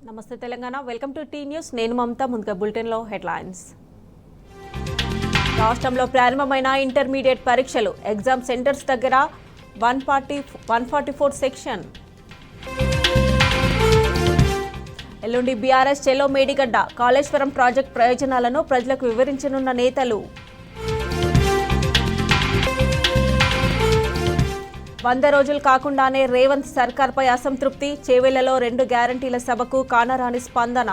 నమస్తే Telangana welcome to T News నేను మమతా ముందుగా బులెటిన్లో హెడ్లైన్స్ రాష్ట్రంలో ప్రారంభమైన ఇంటర్మీడియట్ పరీక్షలు ఎగ్జామ్ సెంటర్స్ దగ్గర 144 సెక్షన్ ఎల్లుండి బీఆర్ఎస్ చెలో మేడిగడ్డ కాళేశ్వరం ప్రాజెక్టు ప్రయోజనాలను ప్రజలకు వివరించనున్న నేతలు 100 రోజులు కాకుండానే రేవంత్ సర్కార్పై అసంతృప్తి చేవెళ్లలో 2 గ్యారంటీల సభకు కానరాని స్పందన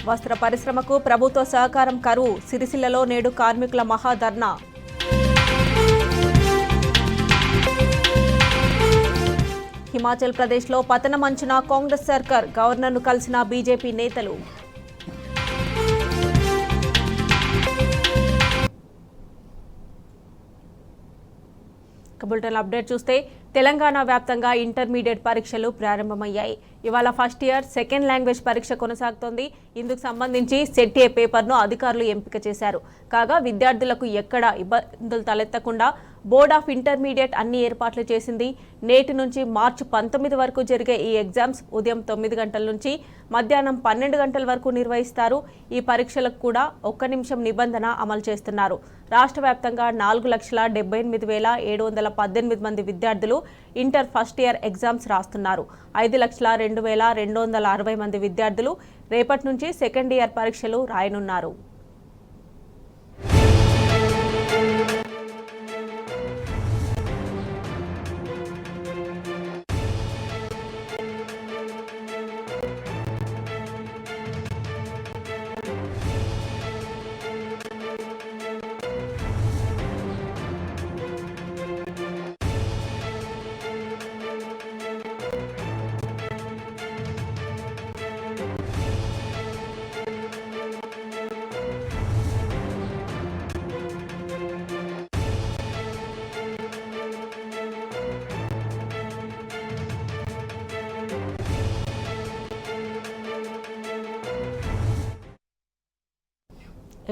వస్త్ర పరిశ్రమకు ప్రభుత్వ సహకారం కరువు సిరిసిల్లలో నేడు కార్మికుల మహాధర్నా హిమాచల్ ప్రదేశ్లో పతనమంచున కాంగ్రెస్ సర్కార్ గవర్నర్ను కలిసిన బీజేపీ నేతలు బులెటిన్ అప్డేట్ చూస్తే తెలంగాణ వ్యాప్తంగా ఇంటర్మీడియట్ పరీక్షలు ప్రారంభమయ్యాయి. ఇవాళ ఫస్ట్ ఇయర్ సెకండ్ లాంగ్వేజ్ పరీక్ష కొనసాగుతోంది. ఇందుకు సంబంధించి సెట్ ఏ పేపర్ను అధికారులు ఎంపిక చేశారు. కాగా విద్యార్థులకు ఎక్కడ ఇబ్బందులు తలెత్తకుండా బోర్డ్ ఆఫ్ ఇంటర్మీడియట్ అన్ని ఏర్పాట్లు చేసింది. నేటి నుంచి మార్చి 19 వరకు జరిగే ఈ ఎగ్జామ్స్ ఉదయం 9 గంటల నుంచి మధ్యాహ్నం 12 గంటల వరకు నిర్వహిస్తారు. ఈ పరీక్షలకు కూడా 1 నిమిషం నిబంధన అమలు చేస్తున్నారు. రాష్ట్ర వ్యాప్తంగా 4,78,718 మంది విద్యార్థులు ఇంటర్ ఫస్ట్ ఇయర్ ఎగ్జామ్స్ రాస్తున్నారు. 5,02,260 మంది విద్యార్థులు రేపటి నుంచి సెకండ్ ఇయర్ పరీక్షలు రాయనున్నారు.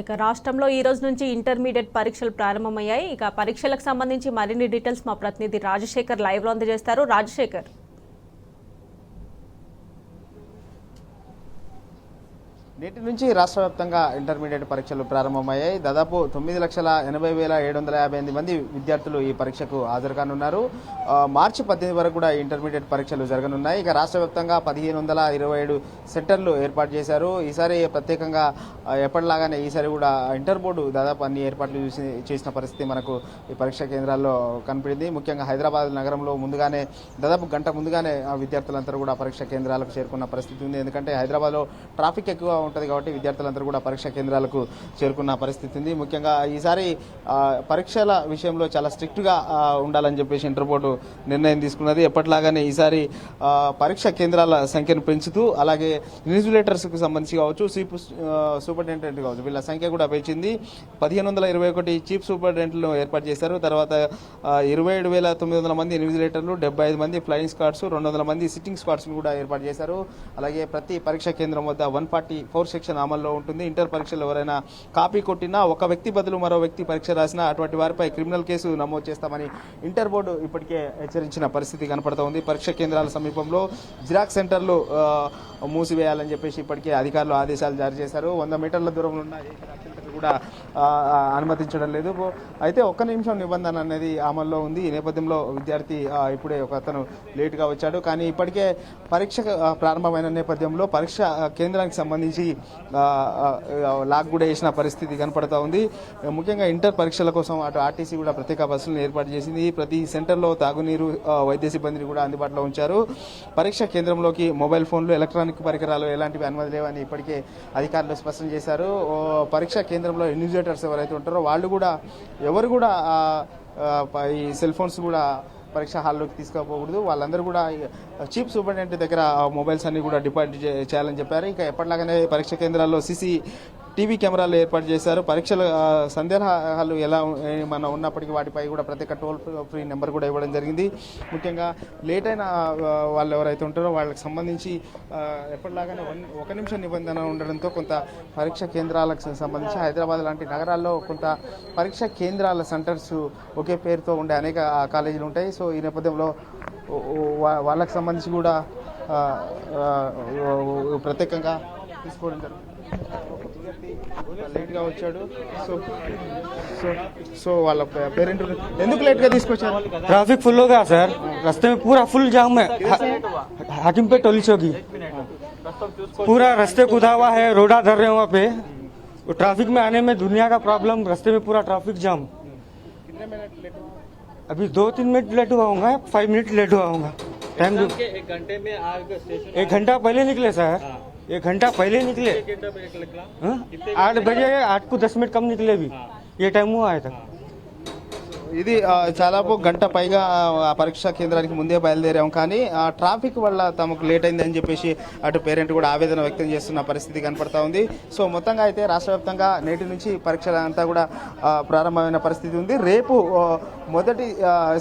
ఇక రాష్ట్రంలో ఈ రోజు నుంచి ఇంటర్మీడియట్ పరీక్షలు ప్రారంభమయ్యాయి. ఇక పరీక్షలకు సంబంధించి మరిన్ని డీటెయిల్స్ మా ప్రతినిధి రాజశేఖర్ లైవ్లో అందజేస్తారు. రాజశేఖర్, నేటి నుంచి రాష్ట్ర వ్యాప్తంగా ఇంటర్మీడియట్ పరీక్షలు ప్రారంభమయ్యాయి. దాదాపు 9,80,758 మంది విద్యార్థులు ఈ పరీక్షకు హాజరు కానున్నారు. మార్చి 18 వరకు కూడా ఇంటర్మీడియట్ పరీక్షలు జరగనున్నాయి. ఇక రాష్ట్ర వ్యాప్తంగా 1,527 సెంటర్లు ఏర్పాటు చేశారు. ఈసారి ప్రత్యేకంగా ఎప్పటిలాగానే ఈసారి కూడా ఇంటర్ బోర్డు దాదాపు అన్ని ఏర్పాట్లు చేసిన పరిస్థితి మనకు ఈ పరీక్షా కేంద్రాల్లో కనిపించింది. ముఖ్యంగా హైదరాబాద్ నగరంలో ముందుగానే దాదాపు గంట ముందుగానే విద్యార్థులందరూ కూడా పరీక్షా కేంద్రాలకు చేరుకున్న పరిస్థితి ఉంది. ఎందుకంటే హైదరాబాద్లో ట్రాఫిక్ ఎక్కువ ఉంటుంది కాబట్టి విద్యార్థులందరూ కూడా పరీక్షా కేంద్రాలకు చేరుకున్న పరిస్థితి ఉంది. ముఖ్యంగా ఈసారి పరీక్షల విషయంలో చాలా స్ట్రిక్ట్గా ఉండాలని చెప్పేసి ఇంటర్ బోర్డు నిర్ణయం తీసుకున్నది. ఎప్పటిలాగానే ఈసారి పరీక్షా కేంద్రాల సంఖ్యను పెంచుతూ అలాగే ఇన్విజిలేటర్స్కి సంబంధించి కావచ్చు, చీఫ్ సూపరింటెండెంట్ కావచ్చు, వీళ్ళ సంఖ్య కూడా పెంచింది. 1,521 చీఫ్ సూపరింటెండెంట్లను ఏర్పాటు చేశారు. తర్వాత 27,900 మంది ఇన్విజిలేటర్లు, 75 మంది ఫ్లయింగ్ స్క్వాడ్స్, 200 మంది సిట్టింగ్ స్క్వాడ్స్ను కూడా ఏర్పాటు చేశారు. అలాగే ప్రతి పరీక్షా కేంద్రం వద్ద 144 సెక్షన్ అమల్లో ఉంటుంది. ఇంటర్ పరీక్షలు ఎవరైనా కాపీ కొట్టినా ఒక వ్యక్తి బదులు మరో వ్యక్తి పరీక్ష రాసినా అటువంటి వారిపై క్రిమినల్ కేసు నమోదు చేస్తామని ఇంటర్ బోర్డు ఇప్పటికే హెచ్చరించిన పరిస్థితి కనపడుతోంది. పరీక్షా కేంద్రాల సమీపంలో జిరాక్స్ సెంటర్లు మూసివేయాలని చెప్పేసి ఇప్పటికే అధికారులు ఆదేశాలు జారీ చేశారు. 100 మీటర్ల దూరంలో ఉన్న కూడా అనుమతించడం లేదు. అయితే 1 నిమిషం నిబంధన అనేది అమల్లో ఉంది. ఈ నేపథ్యంలో విద్యార్థి ఇప్పుడే ఒక అతను లేటుగా వచ్చాడు. కానీ ఇప్పటికే పరీక్ష ప్రారంభమైన నేపథ్యంలో పరీక్ష కేంద్రానికి సంబంధించి లాక్ కూడా వేసిన పరిస్థితి కనపడతా ఉంది. ముఖ్యంగా ఇంటర్ పరీక్షల కోసం అటు ఆర్టీసీ కూడా ప్రత్యేక బస్సులను ఏర్పాటు చేసింది. ప్రతి సెంటర్లో తాగునీరు, వైద్య సిబ్బందిని కూడా అందుబాటులో ఉంచారు. పరీక్ష కేంద్రంలోకి మొబైల్ ఫోన్లు, ఎలక్ట్రానిక్ పరికరాలు ఎలాంటివి అనుమతి లేవని ఇప్పటికే అధికారులు స్పష్టం చేశారు. పరీక్షా కేంద్రంలో ఇన్విజిలేటర్స్ ఎవరైతే ఉంటారో వాళ్ళు కూడా ఎవరు కూడా ఈ సెల్ ఫోన్స్ కూడా పరీక్షా హాల్లోకి తీసుకోకూడదు. వాళ్ళందరూ కూడా చీఫ్ సూపరింటెండెంట్ దగ్గర మొబైల్స్ అన్ని కూడా డిపాజిట్ చేయాలని చెప్పారు. ఇంకా ఎప్పటిలాగానే పరీక్షా కేంద్రాల్లో టీవీ కెమెరాలు ఏర్పాటు చేశారు. పరీక్షల సందేహాలు ఎలా మన ఉన్నప్పటికీ వాటిపై కూడా ప్రత్యేక టోల్ ఫ్రీ నెంబర్ కూడా ఇవ్వడం జరిగింది. ముఖ్యంగా లేట్ అయిన వాళ్ళు ఎవరైతే ఉంటారో వాళ్ళకి సంబంధించి ఎప్పటిలాగానే 1 నిమిషం నిబంధన ఉండడంతో కొంత పరీక్ష కేంద్రాలకు సంబంధించి హైదరాబాద్ లాంటి నగరాల్లో కొంత పరీక్ష కేంద్రాల సెంటర్స్ ఒకే పేరుతో ఉండే అనేక కాలేజీలు ఉంటాయి. సో ఈ నేపథ్యంలో వాళ్ళకి సంబంధించి కూడా ప్రత్యేకంగా తీసుకోవడం జరుగుతుంది. లేట్గా వచ్చాడు. సో సో సో వాళ్ళ పేరెంట్ ఎందుకు లేట్గా తీసుకొచ్చారు? ट्रैफिक फुल हो गया सर, रास्ते में पूरा फुल जाम है। हाकिमपेट टोली चौकी पूरा रास्ते खुदा हुआ है, रोड़ा धर रहे हैं वहाँ पे। ट्रैफिक में आने में दुनिया का प्रॉब्लम, रास्ते में पूरा ट्रैफिक जाम। कितने मिनट लेट हुआ? अभी 2-3 मिनट लेट हुआ होगा, 5 मिनट लेट हुआ होगा। टाइम 1 घंटे में आगे स्टेशन 1 घंटा पहले निकले सर, 1 घंटा पहले निकले। 8 बजे 8 को 10 मिनट कम निकले भी, ये टाइम हुआ है तक। ఇది దాదాపు గంట పైగా ఆ పరీక్షా కేంద్రానికి ముందే బయలుదేరాం, కానీ ఆ ట్రాఫిక్ వల్ల తమకు లేట్ అయింది అని చెప్పేసి అటు పేరెంట్ కూడా ఆవేదన వ్యక్తం చేస్తున్న పరిస్థితి కనపడతా ఉంది. సో మొత్తంగా అయితే రాష్ట్ర వ్యాప్తంగా నేటి నుంచి పరీక్షలు అంతా కూడా ప్రారంభమైన పరిస్థితి ఉంది. రేపు మొదటి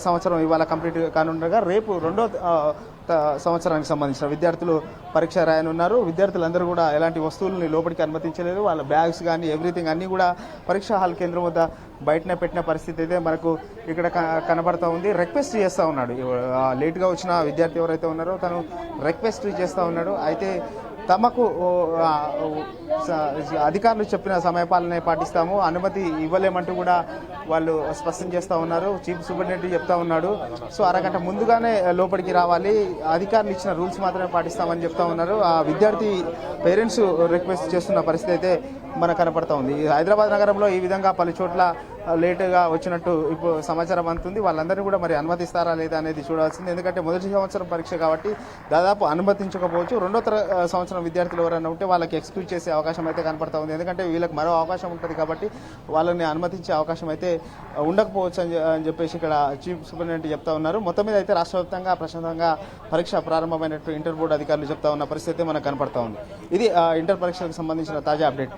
సంవత్సరం ఇవాళ కంప్లీట్ కానుండగా రేపు రెండో సంవత్సరానికి సంబంధించిన విద్యార్థులు పరీక్ష రాయనున్నారు. విద్యార్థులందరూ కూడా ఎలాంటి వస్తువులని లోపలికి అనుమతించలేదు. వాళ్ళ బ్యాగ్స్ కానీ ఎవ్రీథింగ్ అన్నీ కూడా పరీక్షా హాల్ కేంద్రం వద్ద బయటనే పెట్టిన పరిస్థితి అయితే మనకు ఇక్కడ కనబడతా ఉంది. రిక్వెస్ట్ చేస్తూ ఉన్నాడు, లేట్గా వచ్చిన విద్యార్థి ఎవరైతే ఉన్నారో తను రిక్వెస్ట్ చేస్తూ ఉన్నాడు. అయితే తమకు అధికారులు చెప్పిన సమయపాలనే పాటిస్తాము, అనుమతి ఇవ్వలేమంటూ కూడా వాళ్ళు స్పష్టం చేస్తూ ఉన్నారు. చీఫ్ సూపరింటెండెంట్ చెప్తా ఉన్నాడు. సో అరగంట ముందుగానే లోపలికి రావాలి, అధికారులు ఇచ్చిన రూల్స్ మాత్రమే పాటిస్తామని చెప్తా ఉన్నారు. ఆ విద్యార్థి పేరెంట్స్ రిక్వెస్ట్ చేస్తున్న పరిస్థితి అయితే మనకు కనపడతా ఉంది. హైదరాబాద్ నగరంలో ఈ విధంగా పలు చోట్ల లేటుగా వచ్చినట్టు ఇప్పుడు సమాచారం అందుతుంది. వాళ్ళందరినీ కూడా మరి అనుమతిస్తారా లేదా అనేది చూడాల్సింది. ఎందుకంటే మొదటి సంవత్సరం పరీక్ష కాబట్టి దాదాపు అనుమతించకపోవచ్చు. రెండో సంవత్సరం విద్యార్థులు ఎవరైనా ఉంటే వాళ్ళకి ఎక్స్క్యూజ్ చేసే అవకాశం అయితే కనపడతా ఉంది. ఎందుకంటే వీళ్ళకి మరో అవకాశం ఉంటుంది కాబట్టి వాళ్ళని అనుమతించే అవకాశం అయితే ఉండకపోవచ్చు అని చెప్పేసి ఇక్కడ చీఫ్ సూపరింటెండెంట్ చెప్తా ఉన్నారు. మొత్తం మీద అయితే రాష్ట్ర వ్యాప్తంగా ప్రశాంతంగా పరీక్ష ప్రారంభమైనట్టు ఇంటర్ బోర్డు అధికారులు చెప్తా ఉన్న పరిస్థితి మనకు కనపడతా ఉంది. ఇది ఇంటర్ పరీక్షలకు సంబంధించిన తాజా అప్డేట్.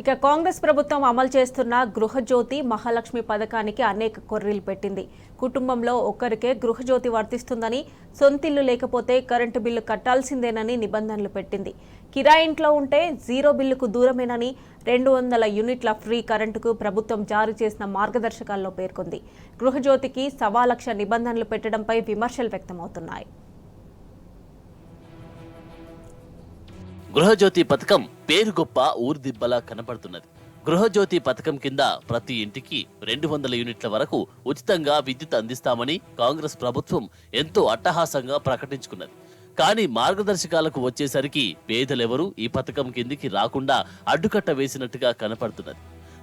ఇక కాంగ్రెస్ ప్రభుత్వం అమలు చేస్తున్న గృహజ్యోతి మహాలక్ష్మి పథకానికి అనేక కొర్రీలు పెట్టింది. కుటుంబంలో ఒక్కరికే గృహజ్యోతి వర్తిస్తుందని, సొంతిల్లు లేకపోతే కరెంటు బిల్లు కట్టాల్సిందేనని నిబంధనలు పెట్టింది. కిరాయి ఇంట్లో ఉంటే 0 బిల్లుకు దూరమేనని, 200 యూనిట్ల ఫ్రీ కరెంటుకు ప్రభుత్వం జారీ చేసిన మార్గదర్శకాల్లో పేర్కొంది. గృహజ్యోతికి 1,00,000 నిబంధనలు పెట్టడంపై విమర్శలు వ్యక్తమవుతున్నాయి. గృహజ్యోతి పథకం పేరు గొప్ప ఊర్దిబ్బలా కనపడుతున్నది. గృహజ్యోతి పథకం కింద ప్రతి ఇంటికి 200 యూనిట్ల వరకు ఉచితంగా విద్యుత్ అందిస్తామని కాంగ్రెస్ ప్రభుత్వం ఎంతో అట్టహాసంగా ప్రకటించుకున్నది. కానీ మార్గదర్శకాలకు వచ్చేసరికి పేదలెవరూ ఈ పథకం కిందికి రాకుండా అడ్డుకట్ట వేసినట్టుగా కనపడుతున్నది.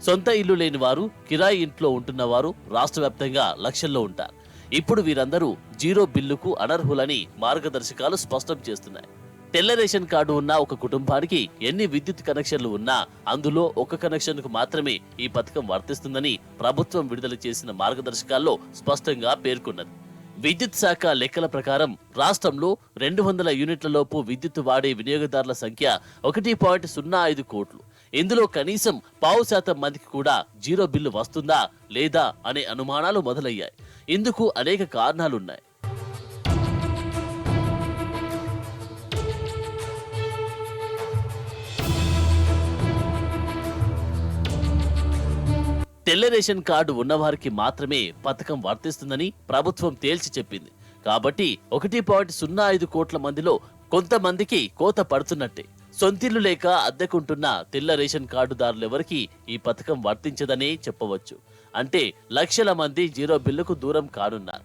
సొంత ఇల్లు లేని వారు, కిరాయి ఇంట్లో ఉంటున్న వారు రాష్ట్ర వ్యాప్తంగా లక్షల్లో ఉంటారు. ఇప్పుడు వీరందరూ 0 బిల్లుకు అనర్హులని మార్గదర్శకాలు స్పష్టం చేస్తున్నాయి. తెల్ల రేషన్ కార్డు ఉన్న ఒక కుటుంబానికి ఎన్ని విద్యుత్ కనెక్షన్లు ఉన్నా అందులో ఒక కనెక్షన్ కు మాత్రమే ఈ పథకం వర్తిస్తుందని ప్రభుత్వం విడుదల చేసిన మార్గదర్శకాల్లో స్పష్టంగా పేర్కొన్నది. విద్యుత్ శాఖ లెక్కల ప్రకారం రాష్ట్రంలో 200 యూనిట్ల లోపు విద్యుత్ వాడే వినియోగదారుల సంఖ్య 1.05 కోట్లు. ఇందులో కనీసం 0.5% మందికి కూడా 0 బిల్లు వస్తుందా లేదా అనే అనుమానాలు మొదలయ్యాయి. ఇందుకు అనేక కారణాలున్నాయి. తెల్ల రేషన్ కార్డు ఉన్నవారికి మాత్రమే పథకం వర్తిస్తుందని ప్రభుత్వం తేల్చి చెప్పింది. కాబట్టి 1.05 కోట్ల మందిలో కొంతమందికి కోత పడుతున్నట్టే. సొంతిల్లు లేక అద్దెకుంటున్న తెల్ల రేషన్ కార్డుదారులెవరికి ఈ పథకం వర్తించదనే చెప్పవచ్చు. అంటే లక్షల మంది 0 బిల్లుకు దూరం కానున్నారు.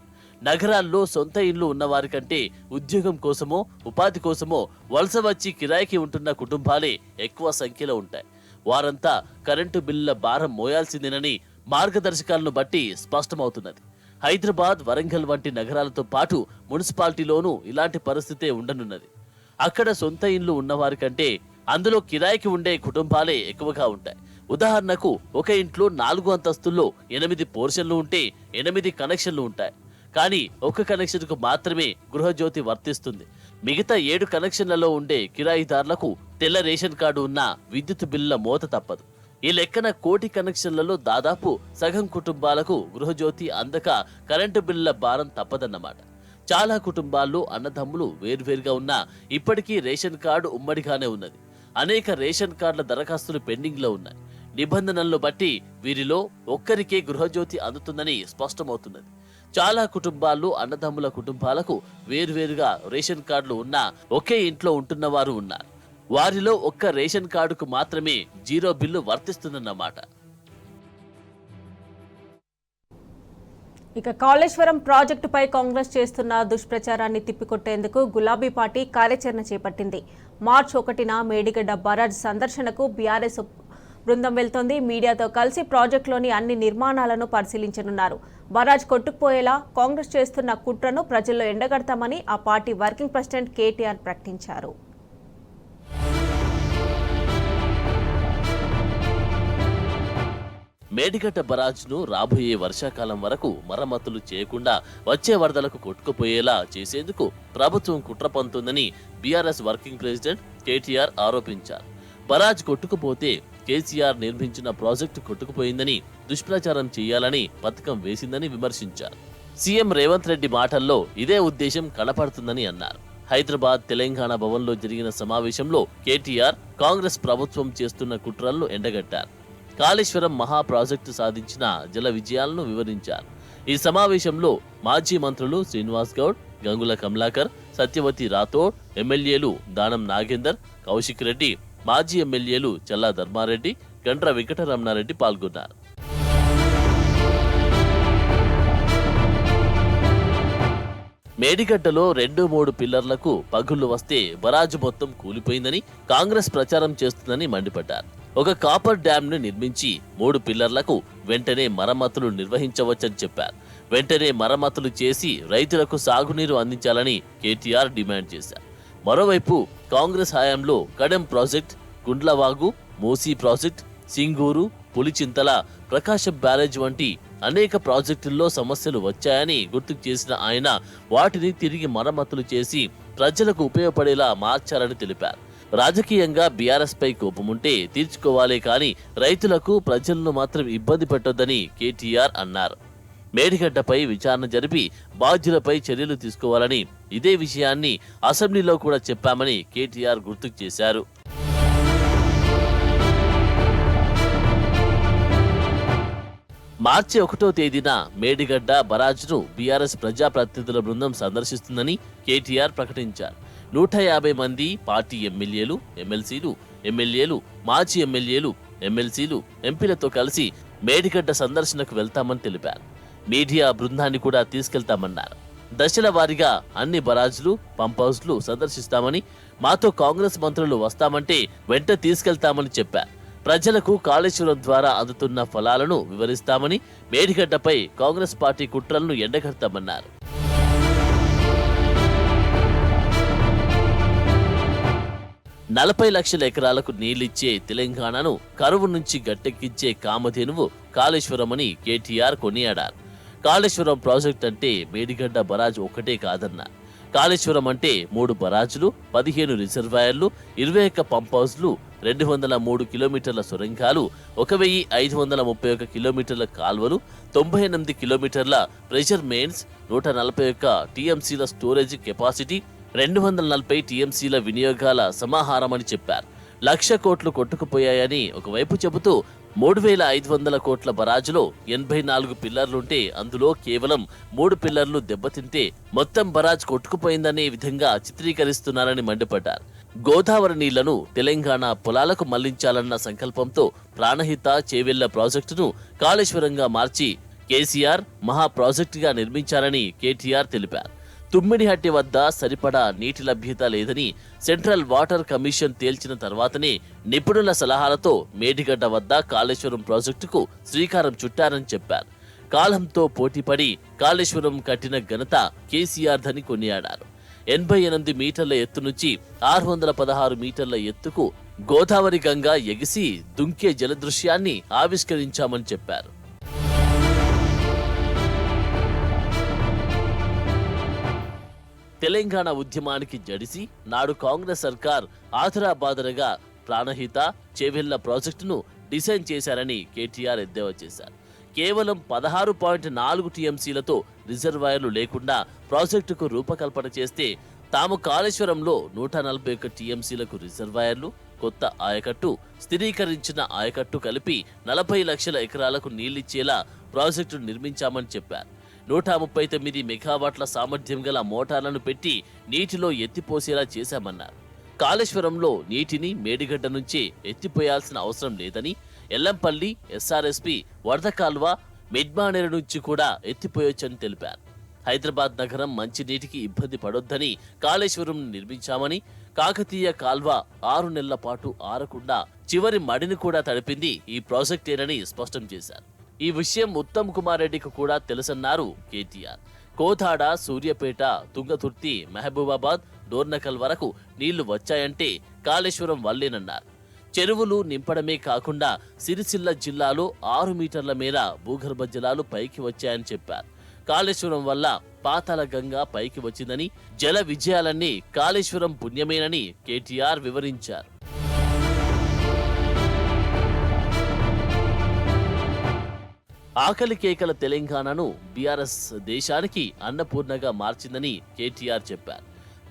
నగరాల్లో సొంత ఇల్లు ఉన్నవారి కంటే ఉద్యోగం కోసమో ఉపాధి కోసమో వలస వచ్చి కిరాయికి ఉంటున్న కుటుంబాలే ఎక్కువ సంఖ్యలో ఉంటాయి. వారంతా కరెంటు బిల్లుల భారం మోయాల్సిందేనని మార్గదర్శకాలను బట్టి స్పష్టమవుతున్నది. హైదరాబాద్, వరంగల్ వంటి నగరాలతో పాటు మున్సిపాలిటీలోనూ ఇలాంటి పరిస్థితే ఉండనున్నది. అక్కడ సొంత ఇల్లు ఉన్నవారి కంటే అందులో కిరాయికి ఉండే కుటుంబాలే ఎక్కువగా ఉంటాయి. ఉదాహరణకు ఒక ఇంట్లో 4 అంతస్తుల్లో 8 పోర్షన్లు ఉంటే 8 కనెక్షన్లు ఉంటాయి. కానీ ఒక్క కనెక్షన్కు మాత్రమే గృహజ్యోతి వర్తిస్తుంది. మిగతా 7 కనెక్షన్లలో ఉండే కిరాయిదారులకు తెల్ల రేషన్ కార్డు ఉన్న విద్యుత్ బిల్లుల మోత తప్పదు. ఈ లెక్కన 1 కోటి కనెక్షన్లలో దాదాపు సగం కుటుంబాలకు గృహజ్యోతి అందక కరెంటు బిల్లుల భారం తప్పదన్నమాట. చాలా కుటుంబాల్లో అన్నదమ్ములు వేర్వేరుగా ఉన్నా ఇప్పటికీ రేషన్ కార్డు ఉమ్మడిగానే ఉన్నది. అనేక రేషన్ కార్డుల దరఖాస్తులు పెండింగ్ లో ఉన్నాయి. నిబంధనలను బట్టి వీరిలో ఒక్కరికే గృహజ్యోతి అందుతుందని స్పష్టమవుతున్నది. చాలా కుటుంబాల్లో అన్నదమ్ముల కుటుంబాలకు వేర్వేరుగా రేషన్ కార్డులు ఉన్నా ఒకే ఇంట్లో ఉంటున్న వారు ఉన్నారు. వారిలో ఒక్క రేషన్ కార్డుకు మాత్రమే 0 బిల్లు వర్తిస్తుందన్నమాట. ఇక కాళేశ్వరం ప్రాజెక్టుపై కాంగ్రెస్ చేస్తున్న దుష్ప్రచారాన్ని తిప్పికొట్టేందుకు గులాబీ పార్టీ కార్యాచరణ చేపట్టింది. మార్చి 1న మేడిగడ్డ బరాజ్ సందర్శనకు బీఆర్ఎస్ బృందం వెళ్తోంది. మీడియాతో కలిసి ప్రాజెక్టులోని అన్ని నిర్మాణాలను పరిశీలించనున్నారు. బరాజ్ కొట్టుకుపోయేలా కాంగ్రెస్ చేస్తున్న కుట్రను ప్రజల్లో ఎండగడతామని ఆ పార్టీ వర్కింగ్ ప్రెసిడెంట్ కేటీఆర్ ప్రకటించారు. మేడిగడ్డ బరాజ్ను రాబోయే వర్షాకాలం వరకు మరమ్మతులు చేయకుండా వచ్చే వరదలకు కొట్టుకుపోయేలా చేసేందుకు ప్రభుత్వం కుట్ర పంతుందని బీఆర్ఎస్ వర్కింగ్ ప్రెసిడెంట్ కేటీఆర్ ఆరోపించారు. బరాజ్ కొట్టుకుపోతే కేసీఆర్ నిర్మించిన ప్రాజెక్టు కొట్టుకుపోయిందని దుష్ప్రచారం చేయాలని పథకం వేసిందని విమర్శించారు. సీఎం రేవంత్ రెడ్డి మాటల్లో ఇదే ఉద్దేశం కనపడుతుందని అన్నారు. హైదరాబాద్ తెలంగాణ భవన్లో జరిగిన సమావేశంలో కేటీఆర్ కాంగ్రెస్ ప్రభుత్వం చేస్తున్న కుట్రలను ఎండగట్టారు. కాళేశ్వరం మహా ప్రాజెక్టు సాధించిన జల విజయాలను వివరించారు. ఈ సమావేశంలో మాజీ మంత్రులు శ్రీనివాస్ గౌడ్, గంగుల కమలాకర్, సత్యవతి రాథోడ్, ఎమ్మెల్యేలు దానం నాగేందర్, కౌశిక్ రెడ్డి, మాజీ ఎమ్మెల్యేలు చల్లా ధర్మారెడ్డి, గండ్ర వెంకటరమణారెడ్డి పాల్గొన్నారు. మేడిగడ్డలో 2-3 పిల్లర్లకు పగుళ్లు వస్తే బరాజు మొత్తం కూలిపోయిందని కాంగ్రెస్ ప్రచారం చేస్తుందని మండిపడ్డారు. ఒక కాపర్ డ్యామ్ ను నిర్మించి 3 పిల్లర్లకు వెంటనే మరమ్మతులు నిర్వహించవచ్చని చెప్పారు. వెంటనే మరమ్మతులు చేసి రైతులకు సాగునీరు అందించాలని కేటీఆర్ డిమాండ్ చేశారు. మరోవైపు కాంగ్రెస్ హయాంలో కడెం ప్రాజెక్ట్, గుండ్లవాగు, మూసీ ప్రాజెక్ట్, సింగూరు, పులిచింతల, ప్రకాశం బ్యారేజ్ వంటి అనేక ప్రాజెక్టుల్లో సమస్యలు వచ్చాయని గుర్తుకు చేసిన ఆయన వాటిని తిరిగి మరమ్మతులు చేసి ప్రజలకు ఉపయోగపడేలా మార్చాలని తెలిపారు. రాజకీయంగా బీఆర్ఎస్ పై కోపముంటే తీర్చుకోవాలే కానీ రైతులకు ప్రజలను మాత్రం ఇబ్బంది పెట్టొద్దని కేటీఆర్ అన్నారు. మేడిగడ్డపై విచారణ జరిపి బాధ్యులపై చర్యలు తీసుకోవాలని ఇదే విషయాన్ని అసెంబ్లీలో కూడా చెప్పామని కేటీఆర్ గుర్తుకు చేశారు. మార్చి 1వ తేదీన మేడిగడ్డ బరాజ్ను బీఆర్ఎస్ ప్రజాప్రతినిధుల బృందం సందర్శిస్తుందని కేటీఆర్ ప్రకటించారు. 150 మంది పార్టీ ఎమ్మెల్యేలు, ఎమ్మెల్యేలు, మాజీ ఎమ్మెల్యేలు, ఎమ్మెల్సీలు, ఎంపీలతో కలిసి మేడిగడ్డ సందర్శనకు వెళ్తామని తెలిపారు. మీడియా బృందాన్ని కూడా తీసుకెళ్తామన్నారు. దశల వారీగా అన్ని బరాజ్లు, పంప్ హౌస్లు సందర్శిస్తామని, మాతో కాంగ్రెస్ మంత్రులు వస్తామంటే వెంట తీసుకెళ్తామని చెప్పారు. ప్రజలకు కాళేశ్వరం ద్వారా అందుతున్న ఫలాలను వివరిస్తామని, మేడిగడ్డపై కాంగ్రెస్ పార్టీ కుట్రలను ఎండగడతామన్నారు. లక్షల ఎకరాలకు నీళ్లిచ్చే తెలంగాణను కరువు నుంచి గట్టెక్కించే కామధేనువు కాళేశ్వరమని కేటీఆర్ కొనియాడారు. కాళేశ్వరం ప్రాజెక్ట్ అంటే మేడిగడ్డ బరాజ్ ఒక్కటే కాదన్నారు. కాళేశ్వరం అంటే 3 బరాజులు, 15 రిజర్వాయర్లు, 21 పంప్ హౌస్లు, 203 కిలోమీటర్ల సొరంగాలు, 1531 కిలోమీటర్ల కాల్వలు, 98 కిలోమీటర్ల ప్రెషర్ మెయిన్స్, 141 టీఎంసీల స్టోరేజ్ కెపాసిటీ, 240 టీఎంసీల వినియోగాల సమాహారమని చెప్పారు. 1,00,000 కోట్లు కొట్టుకుపోయాయని ఒకవైపు చెబుతూ 3,500 కోట్ల బరాజులో 84 పిల్లర్లుంటే అందులో కేవలం 3 పిల్లర్లు దెబ్బతింటే మొత్తం బరాజ్ కొట్టుకుపోయిందనే విధంగా చిత్రీకరిస్తున్నారని మండిపడ్డారు. గోదావరి నీళ్లను తెలంగాణ పొలాలకు మళ్లించాలన్న సంకల్పంతో ప్రాణహిత చేవెళ్ల ప్రాజెక్టును కాళేశ్వరంగా మార్చి కేసీఆర్ మహా ప్రాజెక్టుగా నిర్మించారని కేటీఆర్ తెలిపారు. తుమ్మిడిహట్టి వద్ద సరిపడా నీటి లభ్యత లేదని సెంట్రల్ వాటర్ కమిషన్ తేల్చిన తర్వాతనే నిపుణుల సలహాలతో మేడిగడ్డ వద్ద కాళేశ్వరం ప్రాజెక్టుకు శ్రీకారం చుట్టారని చెప్పారు. కాలంతో పోటీపడి కాళేశ్వరం కట్టిన ఘనత కేసీఆర్ దని కొనియాడారు. 88 మీటర్ల ఎత్తు నుంచి 616 మీటర్ల ఎత్తుకు గోదావరి గంగ ఎగిసి దుంకే జలదృశ్యాన్ని ఆవిష్కరించామని చెప్పారు. తెలంగాణ ఉద్యమానికి జడిసి నాడు కాంగ్రెస్ సర్కార్ ఆధారాబాదరగా ప్రాణహిత చేవెళ్ల ప్రాజెక్టును డిజైన్ చేశారని కేటీఆర్ ఎద్దేవా చేశారు. కేవలం 16.4 టీఎంసీలతో రిజర్వాయర్లు లేకుండా ప్రాజెక్టుకు రూపకల్పన చేస్తే తాము కాళేశ్వరంలో 141 టీఎంసీలకు రిజర్వాయర్లు, కొత్త ఆయకట్టు, స్థిరీకరించిన ఆయకట్టు కలిపి 40 లక్షల ఎకరాలకు నీళ్లిచ్చేలా ప్రాజెక్టు నిర్మించామని చెప్పారు. 139 మెగావాట్ల సామర్థ్యం గల మోటార్లను పెట్టి నీటిలో ఎత్తిపోసేలా చేశామన్నారు. కాళేశ్వరంలో నీటిని మేడిగడ్డ నుంచే ఎత్తిపోయాల్సిన అవసరం లేదని, ఎల్లంపల్లి, ఎస్ఆర్ఎస్పి, వరద కాల్వ, మిడ్మానేరు నుంచి కూడా ఎత్తిపోయొచ్చని తెలిపారు. హైదరాబాద్ నగరం మంచినీటికి ఇబ్బంది పడొద్దని కాళేశ్వరం నిర్మించామని, కాకతీయ కాల్వ 6 నెలల పాటు ఆరకుండా చివరి మడిని కూడా తడిపింది ఈ ప్రాజెక్టేనని స్పష్టం చేశారు. ఈ విషయం ఉత్తమ్ కుమార్ రెడ్డికి కూడా తెలుసన్నారు కేటీఆర్. కోథాడ, సూర్యాపేట, తుంగతుర్తి, మహబూబాబాద్, డోర్నకల్ వరకు నీళ్లు వచ్చాయంటే కాళేశ్వరం వల్లేనన్నారు. చెరువులు నింపడమే కాకుండా సిరిసిల్ల జిల్లాలో 6 మీటర్ల మేర భూగర్భ జలాలు పైకి వచ్చాయని చెప్పారు. కాళేశ్వరం వల్ల పాతాళ గంగా పైకి వచ్చిందని, జల విజయాలన్నీ కాళేశ్వరం పుణ్యమేనని కేటీఆర్ వివరించారు. ఆకలి కేకల తెలంగాణను బీఆర్ఎస్ దేశానికి అన్నపూర్ణగా మార్చిందని కేటీఆర్ చెప్పారు.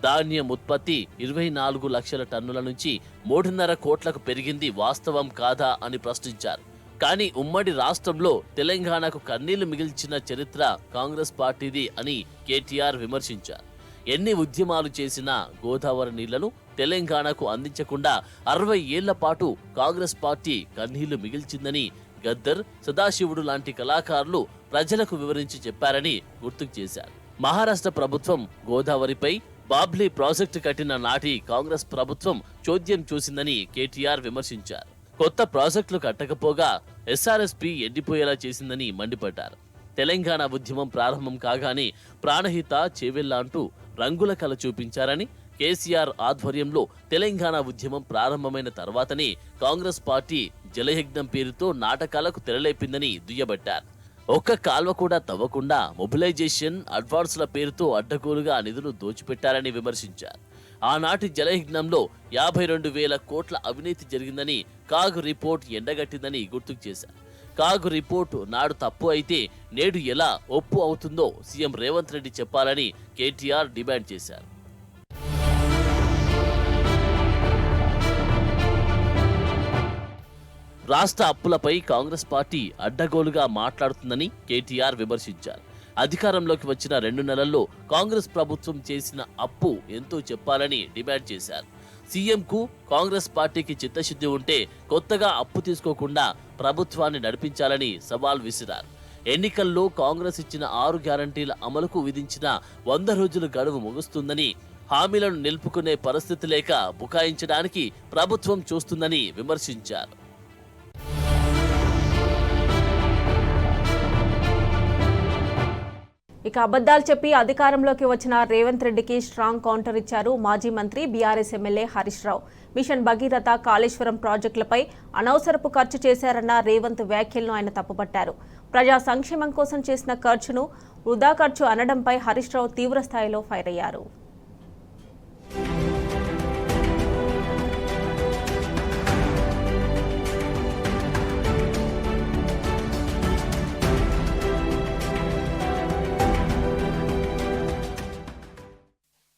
ధాన్యం ఉత్పత్తి 24 లక్షల టన్నుల నుంచి 3.5 కోట్లకు పెరిగింది వాస్తవం కాదా అని ప్రశ్నించారు. కానీ ఉమ్మడి రాష్ట్రంలో తెలంగాణకు కన్నీళ్లు మిగిల్చిన చరిత్ర కాంగ్రెస్ పార్టీది అని కేటీఆర్ విమర్శించారు. ఎన్ని ఉద్యమాలు చేసినా గోదావరి నీళ్లను తెలంగాణకు అందించకుండా 60 ఏళ్ల పాటు కాంగ్రెస్ పార్టీ కన్నీళ్లు మిగిల్చిందని గద్దర్, సదాశివుడు లాంటి కళాకారులు ప్రజలకు వివరించి చెప్పారని గుర్తుకు చేశారు. మహారాష్ట్ర ప్రభుత్వం గోదావరిపై బాబ్లీ ప్రాజెక్టు కట్టిన నాటి కాంగ్రెస్ ప్రభుత్వం చోద్యం చూసిందని కేటీఆర్ విమర్శించారు. కొత్త ప్రాజెక్టులు కట్టకపోగా ఎస్ఆర్ఎస్పి ఎండిపోయేలా చేసిందని మండిపడ్డారు. తెలంగాణ ఉద్యమం ప్రారంభం కాగానే ప్రాణహిత, చేవెళ్ల అంటూ రంగుల కల చూపించారని, కేసీఆర్ ఆధ్వర్యంలో తెలంగాణ ఉద్యమం ప్రారంభమైన తర్వాతనే కాంగ్రెస్ పార్టీ జలయజ్ఞం పేరుతో నాటకాలకు తెరలేపిందని దుయ్యబట్టారు. ఒక్క కాల్వ కూడా తవ్వకుండా మొబిలైజేషన్, అడ్వాన్సుల పేరుతో అడ్డగోలుగా నిధులు దోచిపెట్టారని విమర్శించారు. ఆనాటి జలయజ్ఞంలో 52,000 కోట్ల అవినీతి జరిగిందని కాగ్ రిపోర్ట్ ఎండగట్టిందని గుర్తుకు చేశారు. కాగ్ రిపోర్టు నాడు తప్పు అయితే నేడు ఎలా ఒప్పు అవుతుందో సీఎం రేవంత్ రెడ్డి చెప్పాలని కేటీఆర్ డిమాండ్ చేశారు. రాష్ట్ర అప్పులపై కాంగ్రెస్ పార్టీ అడ్డగోలుగా మాట్లాడుతుందని కేటీఆర్ విమర్శించారు. అధికారంలోకి వచ్చిన 2 నెలల్లో కాంగ్రెస్ ప్రభుత్వం చేసిన అప్పు ఎంతో చెప్పాలని డిమాండ్ చేశారు. సీఎంకు, కాంగ్రెస్ పార్టీకి చిత్తశుద్ధి ఉంటే కొత్తగా అప్పు తీసుకోకుండా ప్రభుత్వాన్ని నడిపించాలని సవాల్ విసిరారు. ఎన్నికల్లో కాంగ్రెస్ ఇచ్చిన 6 గ్యారంటీల అమలుకు విధించిన 100 రోజుల గడువు ముగుస్తుందని, హామీలను నిలుపుకునే పరిస్థితి లేక బుకాయించడానికి ప్రభుత్వం చూస్తుందని విమర్శించారు. ఇక అబద్ధాలు చెప్పి అధికారంలోకి వచ్చిన రేవంత్ రెడ్డికి స్ట్రాంగ్ కౌంటర్ ఇచ్చారు మాజీ మంత్రి BRS MLA Harish Rao. Machine Bhagiratha, Kaleshwaram ప్రాజెక్టులపై అనవసరపు ఖర్చు చేశారన్న రేవంత్ వ్యాఖ్యలను ఆయన తప్పుపట్టారు. ప్రజా సంక్షేమం కోసం చేసిన ఖర్చును వృధా ఖర్చు అనడంపై హరీష్ రావు తీవ్ర స్థాయిలో ఫైర్ అయ్యారు.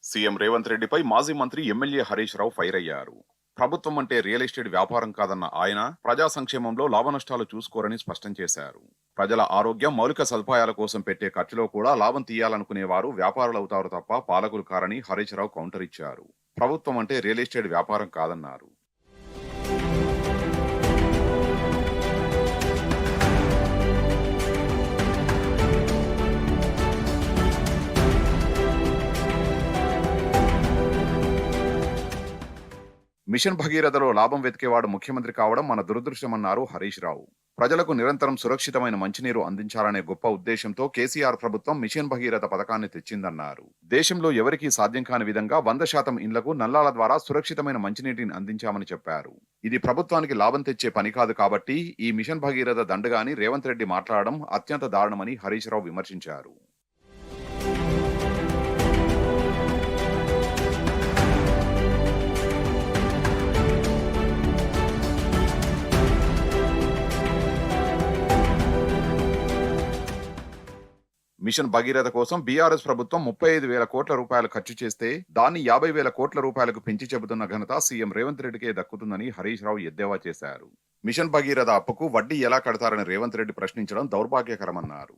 సీఎం రేవంత్ రెడ్డిపై మాజీ మంత్రి ఎమ్మెల్యే హరీష్ రావు ఫైర్ అయ్యారు. ప్రభుత్వం అంటే రియల్ ఎస్టేట్ వ్యాపారం కాదన్న ఆయన ప్రజా సంక్షేమంలో లాభనష్టాలు చూసుకోరని స్పష్టం చేశారు. ప్రజల ఆరోగ్యం, మౌలిక సదుపాయాల కోసం పెట్టే ఖర్చులో కూడా లాభం తీయాలనుకునే వారు వ్యాపారులు అవుతారు తప్ప పాలకులు కారని హరీష్ రావు కౌంటర్ ఇచ్చారు. ప్రభుత్వం అంటే రియల్ ఎస్టేట్ వ్యాపారం కాదన్నారు. మిషన్ భగీరథలో లాభం వెతికేవాడు ముఖ్యమంత్రి కావడం మన దురదృష్టమన్నారు హరీష్ రావు. ప్రజలకు నిరంతరం సురక్షితమైన మంచినీరు అందించాలనే గొప్ప ఉద్దేశంతో కేసీఆర్ ప్రభుత్వం మిషన్ భగీరథ పథకాన్ని తెచ్చిందన్నారు. దేశంలో ఎవరికీ సాధ్యం కాని విధంగా 100% ఇండ్లకు నల్లాల ద్వారా సురక్షితమైన మంచినీటిని అందించామని చెప్పారు. ఇది ప్రభుత్వానికి లాభం తెచ్చే పని కాదు కాబట్టి ఈ మిషన్ భగీరథ దండగాని రేవంత్ రెడ్డి మాట్లాడడం అత్యంత దారుణమని హరీష్ రావు విమర్శించారు. మిషన్ భగీరథ కోసం బీఆర్ఎస్ ప్రభుత్వం 35,000 కోట్ల రూపాయలు ఖర్చు చేస్తే దాన్ని 50,000 కోట్ల రూపాయలకు పెంచి చెబుతున్న ఘనత సీఎం రేవంత్ రెడ్డికే దక్కుతుందని హరీష్ రావు ఎద్దేవా చేశారు. మిషన్ భగీరథ అప్పుకు వడ్డీ ఎలా కడతారని రేవంత్ రెడ్డి ప్రశ్నించడం దౌర్భాగ్యకరమన్నారు.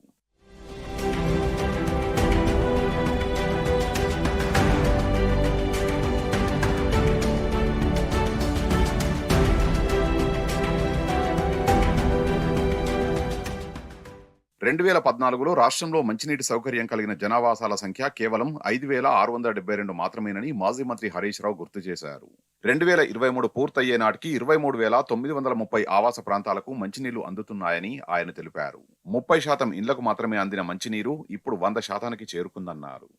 రెండు 2014లో రాష్ట్రంలో మంచినీటి సౌకర్యం కలిగిన జనావాసాల సంఖ్య కేవలం 5,672 మాత్రమేనని మాజీ మంత్రి హరీష్ రావు గుర్తు చేశారు. 2023 పూర్తయ్యే నాటికి 23,930 ఆవాస ప్రాంతాలకు మంచినీళ్లు అందుతున్నాయని ఆయన తెలిపారు. 30% ఇళ్లకు మాత్రమే అందిన మంచినీరు ఇప్పుడు 100%కి చేరుకుందన్నారు.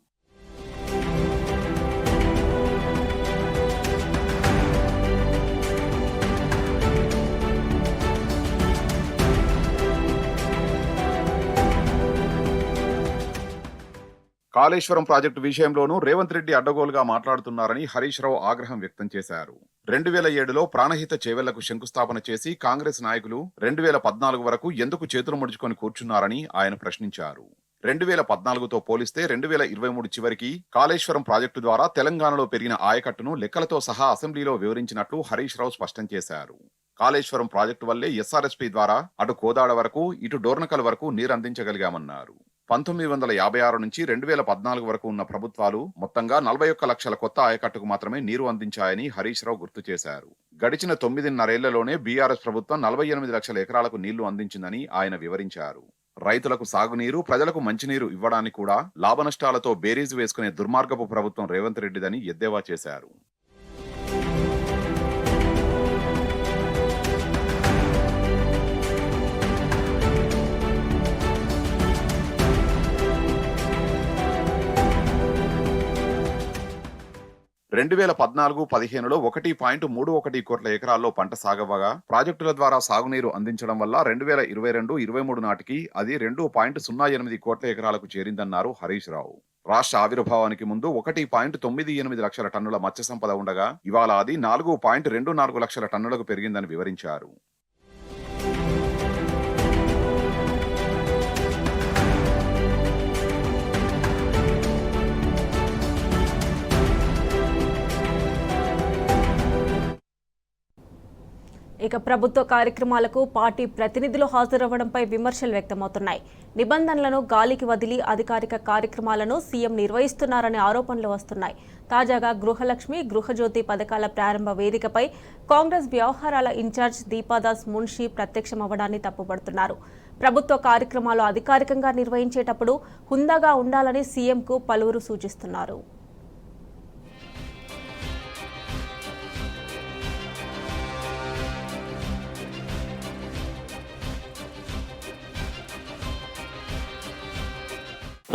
కాళేశ్వరం ప్రాజెక్టు విషయంలోనూ రేవంత్ రెడ్డి అడ్డగోలుగా మాట్లాడుతున్నారని హరీష్ రావు ఆగ్రహం వ్యక్తం చేశారు. 2007లో ప్రాణహిత చేవెళ్లకు శంకుస్థాపన చేసి కాంగ్రెస్ నాయకులు 2014 వరకు ఎందుకు చేతులు ముడుచుకొని కూర్చున్నారని ఆయన ప్రశ్నించారు. 2014తో పోలిస్తే 2023 చివరికి కాళేశ్వరం ప్రాజెక్టు ద్వారా తెలంగాణలో పెరిగిన ఆయకట్టును లెక్కలతో సహా అసెంబ్లీలో వివరించినట్లు హరీష్ రావు స్పష్టం చేశారు. కాళేశ్వరం ప్రాజెక్టు వల్లే ఎస్ఆర్ఎస్పీ ద్వారా అటు కోదాడ వరకు ఇటు డోర్నకల్ వరకు నీరు అందించగలిగామన్నారు. 1956 నుంచి 2014 వరకు ఉన్న ప్రభుత్వాలు మొత్తంగా 41 లక్షల కొత్త ఆయకట్టుకు మాత్రమే నీరు అందించాయని హరీష్ రావు గుర్తు చేశారు. గడిచిన 9.5 బీఆర్ఎస్ ప్రభుత్వం 48 లక్షల ఎకరాలకు నీళ్లు అందించిందని ఆయన వివరించారు. రైతులకు సాగునీరు, ప్రజలకు మంచినీరు ఇవ్వడానికి కూడా లాభనష్టాలతో బేరీజు వేసుకునే దుర్మార్గపు ప్రభుత్వం రేవంత్ రెడ్డిదని ఎద్దేవా చేశారు. రెండు 2014-15లో 1.31 కోట్ల ఎకరాల్లో పంట సాగవగా ప్రాజెక్టుల ద్వారా సాగునీరు అందించడం వల్ల 2022-23 నాటికి అది 2.08 కోట్ల ఎకరాలకు చేరిందన్నారు హరీష్ రావు. రాష్ట్ర ఆవిర్భావానికి ముందు 1.98 లక్షల టన్నుల మత్స్య సంపద ఉండగా ఇవాళ అది 4.24 లక్షల టన్నులకు పెరిగిందని వివరించారు. ఇక ప్రభుత్వ కార్యక్రమాలకు పార్టీ ప్రతినిధులు హాజరవ్వడంపై విమర్శలు వ్యక్తమవుతున్నాయి. నిబంధనలను గాలికి వదిలి అధికారిక కార్యక్రమాలను సీఎం నిర్వహిస్తున్నారనే ఆరోపణలు వస్తున్నాయి. తాజాగా గృహలక్ష్మి, గృహజ్యోతి పథకాల ప్రారంభ వేదికపై కాంగ్రెస్ వ్యవహారాల ఇన్ఛార్జ్ దీపాదాస్ మున్షి ప్రత్యక్షమవ్వడాన్ని తప్పుపడుతున్నారు. ప్రభుత్వ కార్యక్రమాలు అధికారికంగా నిర్వహించేటప్పుడు హుందాగా ఉండాలని సీఎంకు పలువురు సూచిస్తున్నారు.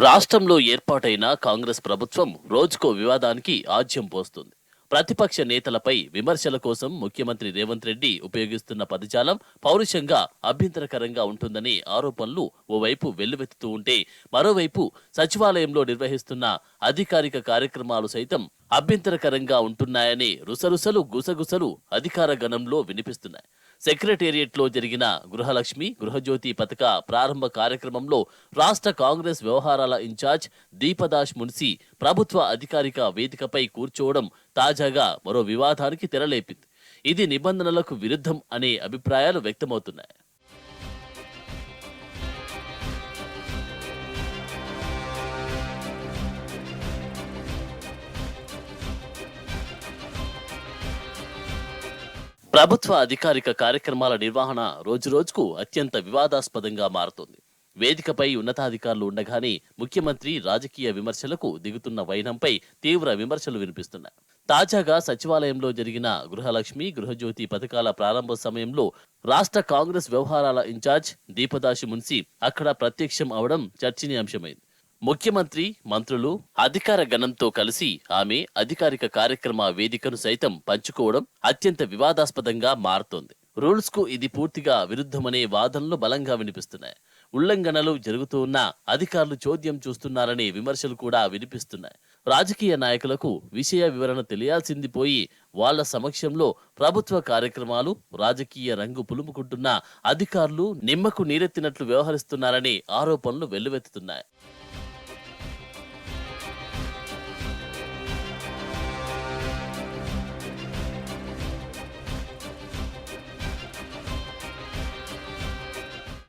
రాష్ట్రంలో ఏర్పాటైన కాంగ్రెస్ ప్రభుత్వం రోజుకో వివాదానికి ఆజ్యం పోస్తుంది. ప్రతిపక్ష నేతలపై విమర్శల కోసం ముఖ్యమంత్రి రేవంత్ రెడ్డి ఉపయోగిస్తున్న పదజాలం పౌరుషంగా అభ్యంతరకరంగా ఉంటుందనే ఆరోపణలు ఓవైపు వెల్లువెత్తుతూ ఉంటే, మరోవైపు సచివాలయంలో నిర్వహిస్తున్న అధికారిక కార్యక్రమాలు సైతం అభ్యంతరకరంగా ఉంటున్నాయనే రుసరుసలు గుసగుసలు అధికార గణంలో వినిపిస్తున్నాయి. సెక్రటేరియట్లో జరిగిన గృహలక్ష్మి, గృహజ్యోతి పథక ప్రారంభ కార్యక్రమంలో రాష్ట్ర కాంగ్రెస్ వ్యవహారాల ఇన్ఛార్జ్ దీపదాస్ మున్సి ప్రభుత్వ అధికారిక వేదికపై కూర్చోవడం తాజాగా మరో వివాదానికి తెరలేపింది. ఇది నిబంధనలకు విరుద్ధం అనే అభిప్రాయాలు వ్యక్తమవుతున్నాయి. ప్రభుత్వ అధికారిక కార్యక్రమాల నిర్వహణ రోజురోజుకు అత్యంత వివాదాస్పదంగా మారుతోంది. వేదికపై ఉన్నతాధికారులు ఉండగానే ముఖ్యమంత్రి రాజకీయ విమర్శలకు దిగుతున్న వైనంపై తీవ్ర విమర్శలు వినిపిస్తున్నాయి. తాజాగా సచివాలయంలో జరిగిన గృహలక్ష్మి, గృహజ్యోతి పథకాల ప్రారంభ సమయంలో రాష్ట్ర కాంగ్రెస్ వ్యవహారాల ఇన్ఛార్జ్ దీపదాస్ మున్సి అక్కడ ప్రత్యక్షం అవడం చర్చనీయాంశమైంది. ముఖ్యమంత్రి, మంత్రులు, అధికార గణంతో కలిసి ఆమె అధికారిక కార్యక్రమ వేదికను సైతం పంచుకోవడం అత్యంత వివాదాస్పదంగా మారుతోంది. రూల్స్ కు ఇది పూర్తిగా విరుద్ధమనే వాదనలు బలంగా వినిపిస్తున్నాయి. ఉల్లంఘనలు జరుగుతూ ఉన్న అధికారులు చోద్యం చూస్తున్నారనే విమర్శలు కూడా వినిపిస్తున్నాయి. రాజకీయ నాయకులకు విషయ వివరణ తెలియాల్సింది పోయి వాళ్ల సమక్షంలో ప్రభుత్వ కార్యక్రమాలు రాజకీయ రంగు పులుముకుంటున్న అధికారులు నిమ్మకు నీరెత్తినట్లు వ్యవహరిస్తున్నారనే ఆరోపణలు వెల్లువెత్తుతున్నాయి.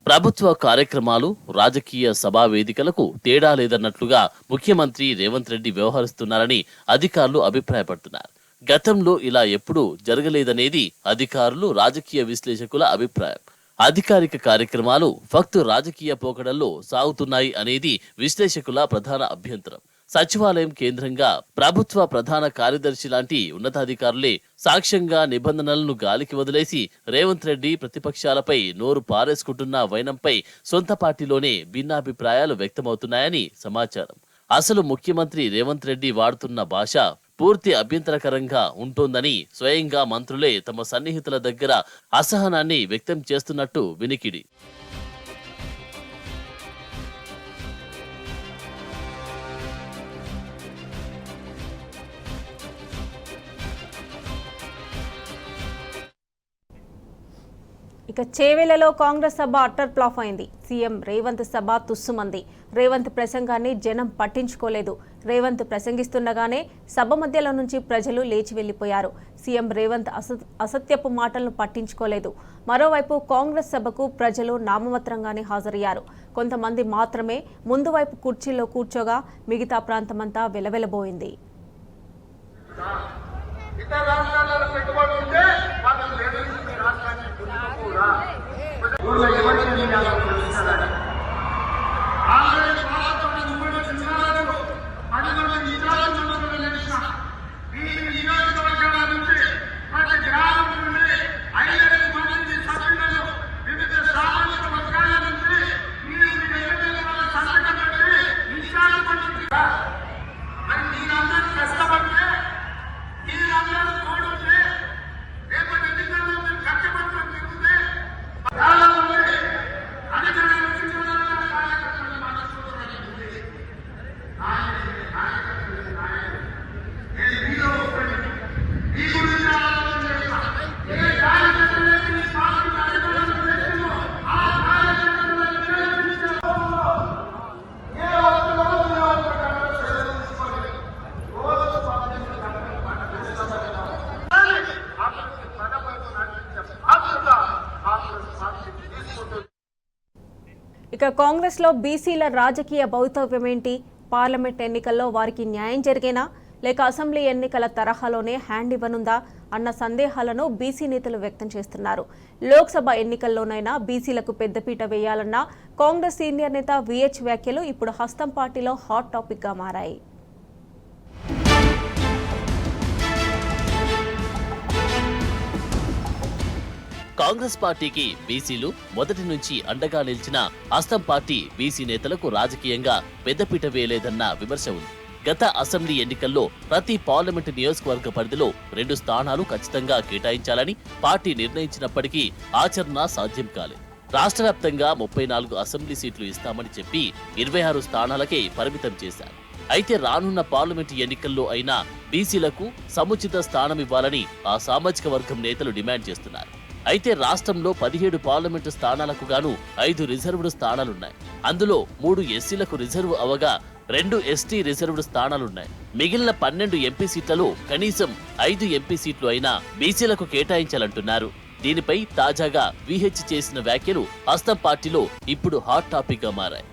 ప్రభుత్వ కార్యక్రమాలు రాజకీయ సభా వేదికలకు తేడా లేదన్నట్లుగా ముఖ్యమంత్రి రేవంత్ రెడ్డి వ్యవహరిస్తున్నారని అధికారులు అభిప్రాయపడుతున్నారు. గతంలో ఇలా ఎప్పుడూ జరగలేదనేది అధికారులు, రాజకీయ విశ్లేషకుల అభిప్రాయం. అధికారిక కార్యక్రమాలు ఫక్తు రాజకీయ పోకడల్లో సాగుతున్నాయి అనేది విశ్లేషకుల ప్రధాన అభ్యంతరం. సచివాలయం కేంద్రంగా ప్రభుత్వ ప్రధాన కార్యదర్శి లాంటి ఉన్నతాధికారులే సాక్ష్యంగా నిబంధనలను గాలికి వదిలేసి రేవంత్ రెడ్డి ప్రతిపక్షాలపై నోరు పారేసుకుంటున్న వైనంపై సొంత పార్టీలోనే భిన్నాభిప్రాయాలు వ్యక్తమవుతున్నాయని సమాచారం. అసలు ముఖ్యమంత్రి రేవంత్ రెడ్డి వాడుతున్న భాష పూర్తి అభ్యంతరకరంగా ఉంటోందని స్వయంగా మంత్రులే తమ సన్నిహితుల దగ్గర అసహనాన్ని వ్యక్తం చేస్తున్నట్టు వినికిడి. ఇక చేవెళ్లలో కాంగ్రెస్ సభ అట్టర్ ఫ్లాప్ అయింది. సీఎం రేవంత్ సభ తుస్సుమంది. రేవంత్ ప్రసంగాన్ని జనం పట్టించుకోలేదు. రేవంత్ ప్రసంగిస్తుండగానే సభ మధ్యలో నుంచి ప్రజలు లేచి వెళ్లిపోయారు. సీఎం రేవంత్ అసత్యపు మాటలను పట్టించుకోలేదు. మరోవైపు కాంగ్రెస్ సభకు ప్రజలు నామమాత్రంగానే హాజరయ్యారు. కొంతమంది మాత్రమే ముందు వైపు కుర్చీల్లో కూర్చోగా మిగతా ప్రాంతమంతా వెలవెలబోయింది. ఇక కాంగ్రెస్ లో బీసీల రాజకీయ భవితవ్యం ఏంటి? పార్లమెంట్ ఎన్నికల్లో వారికి న్యాయం జరిగేనా, లేక అసెంబ్లీ ఎన్నికల తరహాలోనే హ్యాండ్ ఇవ్వనుందా అన్న సందేహాలను బీసీ నేతలు వ్యక్తం చేస్తున్నారు. లోక్సభ ఎన్నికల్లోనైనా బీసీలకు పెద్దపీట వేయాలన్న కాంగ్రెస్ సీనియర్ నేత విహెచ్ వ్యాఖ్యలు ఇప్పుడు హస్తం పార్టీలో హాట్ టాపిక్ గా మారాయి. కాంగ్రెస్ పార్టీకి బీసీలు మొదటి నుంచి అండగా నిలిచిన హస్తం పార్టీ బీసీ నేతలకు రాజకీయంగా పెద్దపీట వేయలేదన్న విమర్శ ఉంది. గత అసెంబ్లీ ఎన్నికల్లో ప్రతి పార్లమెంటు నియోజకవర్గ పరిధిలో 2 స్థానాలు ఖచ్చితంగా కేటాయించాలని పార్టీ నిర్ణయించినప్పటికీ ఆచరణ సాధ్యం కాలేదు. రాష్ట్ర వ్యాప్తంగా 34 అసెంబ్లీ సీట్లు ఇస్తామని చెప్పి 26 స్థానాలకే పరిమితం చేశారు. అయితే రానున్న పార్లమెంటు ఎన్నికల్లో అయినా బీసీలకు సముచిత స్థానం ఇవ్వాలని ఆ సామాజిక వర్గం నేతలు డిమాండ్ చేస్తున్నారు. అయితే రాష్ట్రంలో 17 పార్లమెంటు స్థానాలకు గాను 5 రిజర్వ్డ్ స్థానాలున్నాయి. అందులో 3 ఎస్సీలకు రిజర్వ్ అవగా 2 ఎస్టీ రిజర్వ్డ్ స్థానాలున్నాయి. మిగిలిన 12 ఎంపీ సీట్లలో కనీసం 5 ఎంపీ సీట్లు అయినా బీసీలకు కేటాయించాలంటున్నారు. దీనిపై తాజాగా విహెచ్ చేసిన వ్యాఖ్యలు హస్తం పార్టీలో ఇప్పుడు హాట్ టాపిక్ గా మారాయి.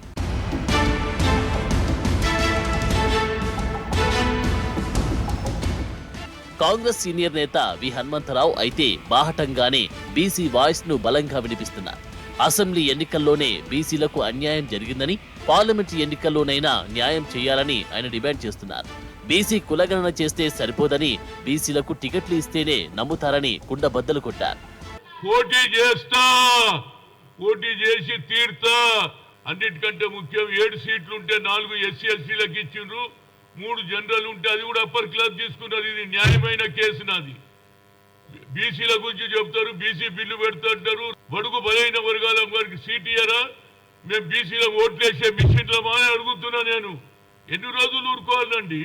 కాంగ్రెస్ సీనియర్ నేత వి హనుమంతరావు అయితే బాహటంగానే బీసీ వాయిస్ ను బలంగా వినిపిస్తున్నారు. అసెంబ్లీ ఎన్నికల్లోనే బీసీలకు అన్యాయం జరిగిందని, పార్లమెంటు ఎన్నికల్లోనైనా న్యాయం చేయాలని ఆయన డిమాండ్ చేస్తున్నారు. బీసీ కులగణన చేస్తే సరిపోదని, బీసీలకు టికెట్లు ఇస్తేనే నమ్ముతారని కుండబద్దలు కొట్టారు. పోటీ చేసి తీర్తా, అన్నిటికంటే ముఖ్యం 7 సీట్లుంటే 4 ఎస్సీ ఎస్టీలకు ఇచ్చిండ్రు, 3 జనరల్ ఉంటే అది కూడా అప్పర్ క్లాస్ తీసుకున్నారు. ఇది న్యాయమైన కేసు నాది. బీసీల గురించి చెప్తారు, బీసీ బిల్లు పెడతారు, బడుగు బలైన వర్గాల వారికి సీట్ ఇయ్యరా, మేము బీసీలో ఓట్లేసే మిషన్లమా అని అడుగుతున్నా. నేను ఎన్ని రోజులు ఊరుకోవాలండి?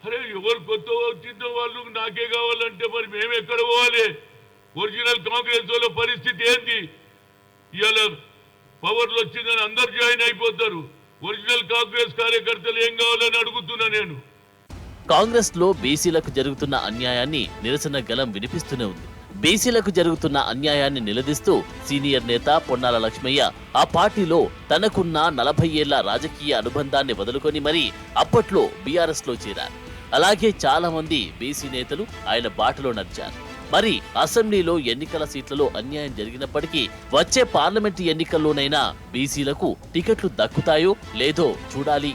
అరే ఎవరు కొత్త వచ్చిన వాళ్ళు నాకే కావాలంటే మరి మేము ఎక్కడ పోవాలి? ఒరిజినల్ కాంగ్రెస్ వాళ్ళ పరిస్థితి ఏంది? ఇవాళ పవర్లు వచ్చిందని అందరు జాయిన్ అయిపోతారు. ఒరిజినల్ కాంగ్రెస్ కార్యకర్తలు ఏం కావాలని అడుగుతున్నా నేను. కాంగ్రెస్ లో బీసీలకు జరుగుతున్న అన్యాయాన్ని నిరసన గలం వినిపిస్తూనే ఉంది. బీసీలకు జరుగుతున్న అన్యాయాన్ని నిలదీస్తూ సీనియర్ నేత పొన్నాల లక్ష్మయ్య ఆ పార్టీలో తనకున్న 40 ఏళ్ల రాజకీయ అనుబంధాన్ని వదులుకొని మరీ అప్పట్లో బీఆర్ఎస్ లో చేరారు. అలాగే చాలా మంది బీసీ నేతలు ఆయన బాటలో నడిచారు. మరి అసెంబ్లీలో ఎన్నికల సీట్లలో అన్యాయం జరిగినప్పటికీ వచ్చే పార్లమెంటు ఎన్నికల్లోనైనా బీసీలకు టికెట్లు దక్కుతాయో లేదో చూడాలి.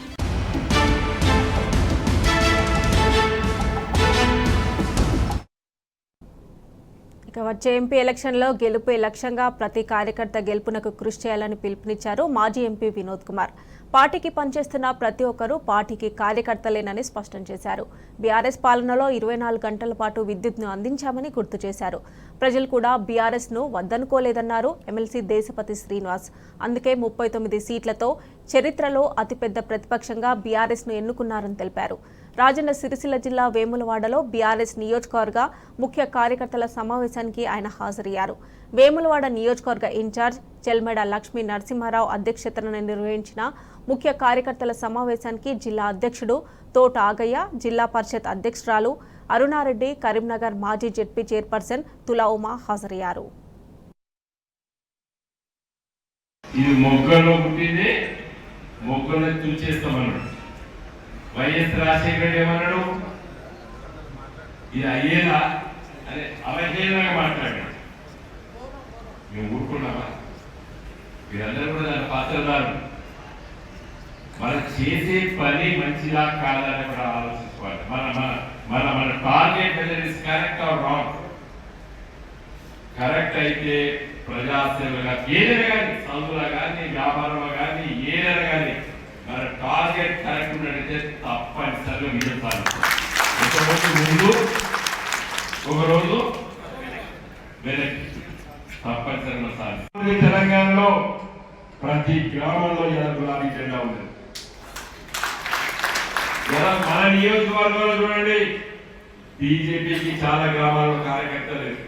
ఇక వచ్చే ఎంపీ ఎలక్షన్లో గెలుపే లక్ష్యంగా ప్రతి కార్యకర్త గెలుపునకు కృషి చేయాలని పిలుపునిచ్చారు మాజీ ఎంపీ వినోద్ కుమార్. పార్టీకి పనిచేస్తున్న ప్రతి ఒక్కరూ పార్టీకి కార్యకర్తలేనని స్పష్టం చేశారు. బీఆర్ఎస్ పాలనలో 24 గంటల పాటు విద్యుత్ను అందించామని గుర్తు చేశారు. ప్రజలు కూడా బీఆర్ఎస్ను వద్దనుకోలేదన్నారు ఎమ్మెల్సీ దేశపతి శ్రీనివాస్. అందుకే 39 సీట్లతో చరిత్రలో అతిపెద్ద ప్రతిపక్షంగా బీఆర్ఎస్ను ఎన్నుకున్నారని తెలిపారు. రాజన్న సిరిసిల్ల జిల్లా వేములవాడలో బీఆర్ఎస్ నియోజకవర్గ ముఖ్య కార్యకర్తల సమావేశానికి ఆయన హాజరయ్యారు. వేములవాడ నియోజకవర్గ ఇన్ఛార్జ్ చెల్మెడ లక్ష్మీ నరసింహారావు అధ్యక్షతన నిర్వహించిన ముఖ్య కార్యకర్తల సమావేశానికి జిల్లా అధ్యక్షుడు తోట ఆగయ్య, జిల్లా పరిషత్ అధ్యక్షురాలు అరుణారెడ్డి, కరీంనగర్ మాజీ జెడ్పీ చైర్పర్సన్ తులా ఉమా హాజరయ్యారు. ఇది మొగ్గలో పుట్టింది, మొగ్గలో తుల్చేస్తామన్నాడు. వైఎస్ రాజశేఖర ఏమన్నాడు, ఇది అయ్యేలా అని అవహేళనగా మాట్లాడాడు. మేము ఊరుకున్నామా? మీరందరూ కూడా దాని పాత్రదారు. మనం చేసే పని మంచిదా కాదని కూడా ఆలోచించుకోవాలి. మన target is correct or wrong. Correct అయితే ప్రజాసేవగా ఏదైనా కానీ, చదువులా కానీ, వ్యాపారంలో కానీ, ఏదైనా కానీ మన టార్గెట్ కరెక్ట్ ఉన్నట్టయితే తప్పనిసరిగా విజయం సాధిస్తాం. ఒకరోజు ముందు, ఒకరోజు వెనక్కి తప్పనిసరిగా సాధిస్తాం. తెలంగాణలో ప్రతి గ్రామంలో ఇలా గులాబీ జెండా ఉంది. మన నియోజకవర్గంలో చూడండి, బీజేపీకి చాలా గ్రామాల్లో కార్యకర్తలు లేరు,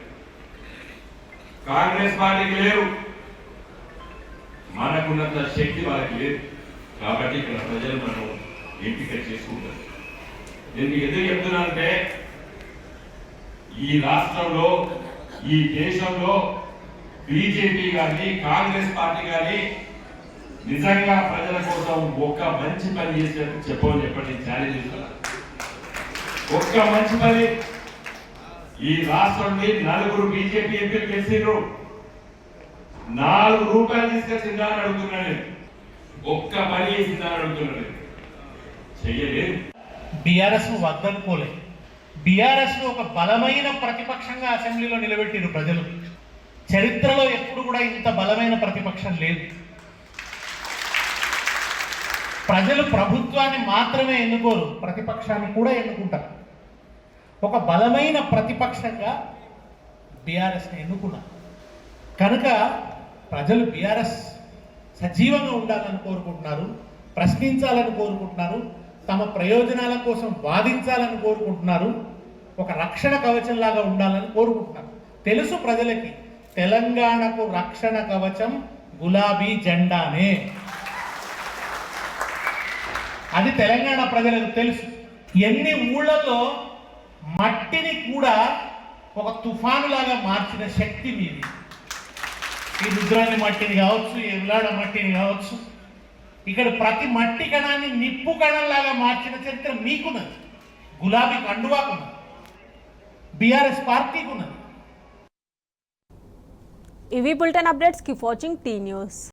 కాంగ్రెస్ పార్టీకి లేరు, మనకున్నంత శక్తి వాళ్ళకి లేదు. కాబట్టి ఇక్కడ ప్రజలు మనం ఎంపిక చేసుకుంటారు. నేను ఎందుకు చెప్తున్నానంటే, ఈ రాష్ట్రంలో, ఈ దేశంలో బీజేపీ కానీ కాంగ్రెస్ పార్టీ కానీ నిజంగా ప్రజల కోసం ఒక్క మంచి పని చేసినట్టు చెప్పని ఛాలెంజ్ చేస్తున్నారు. ఒక్క మంచి పని ఈ రాష్ట్రంలో 4 బీజేపీ ఎంపీలు గెలిచిండ్రు. 4 రూపాయలు తీసుకొచ్చిందా అని అడుగుతున్నాను. ఒక్క పని చేసిందా అని అడుగుతున్నాను. చెయ్యలేదు. బీఆర్ఎస్ ను వద్దనుకోలేదు. బీఆర్ఎస్ ను ఒక బలమైన ప్రతిపక్షంగా అసెంబ్లీలో నిలబెట్టిరు ప్రజలు. చరిత్రలో ఎప్పుడు కూడా ఇంత బలమైన ప్రతిపక్షం లేదు. ప్రజలు ప్రభుత్వాన్ని మాత్రమే ఎన్నుకోరు, ప్రతిపక్షాన్ని కూడా ఎన్నుకుంటారు. ఒక బలమైన ప్రతిపక్షంగా బీఆర్ఎస్ని ఎన్నుకున్నారు కనుక ప్రజలు బీఆర్ఎస్ సజీవంగా ఉండాలని కోరుకుంటున్నారు, ప్రశ్నించాలని కోరుకుంటున్నారు, తమ ప్రయోజనాల కోసం వాదించాలని కోరుకుంటున్నారు, ఒక రక్షణ కవచంలాగా ఉండాలని కోరుకుంటున్నారు. తెలుసు ప్రజలకి, తెలంగాణకు రక్షణ కవచం గులాబీ జెండానే. అది తెలంగాణ ప్రజలకు తెలుసు. ఎన్ని ఊళ్ళలో మట్టిని కూడా ఒక తుఫానులాగా మార్చిన శక్తి మీది. ఈ రుద్రాని మట్టిని కావచ్చు, ఈ ఉల్లాడ మట్టిని కావచ్చు, ఇక్కడ ప్రతి మట్టి కణాన్ని నిప్పు కణంలాగా మార్చిన చరిత్ర మీకున్నది. గులాబీ కండువాకున్నది, బీఆర్ఎస్ పార్టీకి ఉన్నది. ఇవి bulletin updates. Keep watching tea news.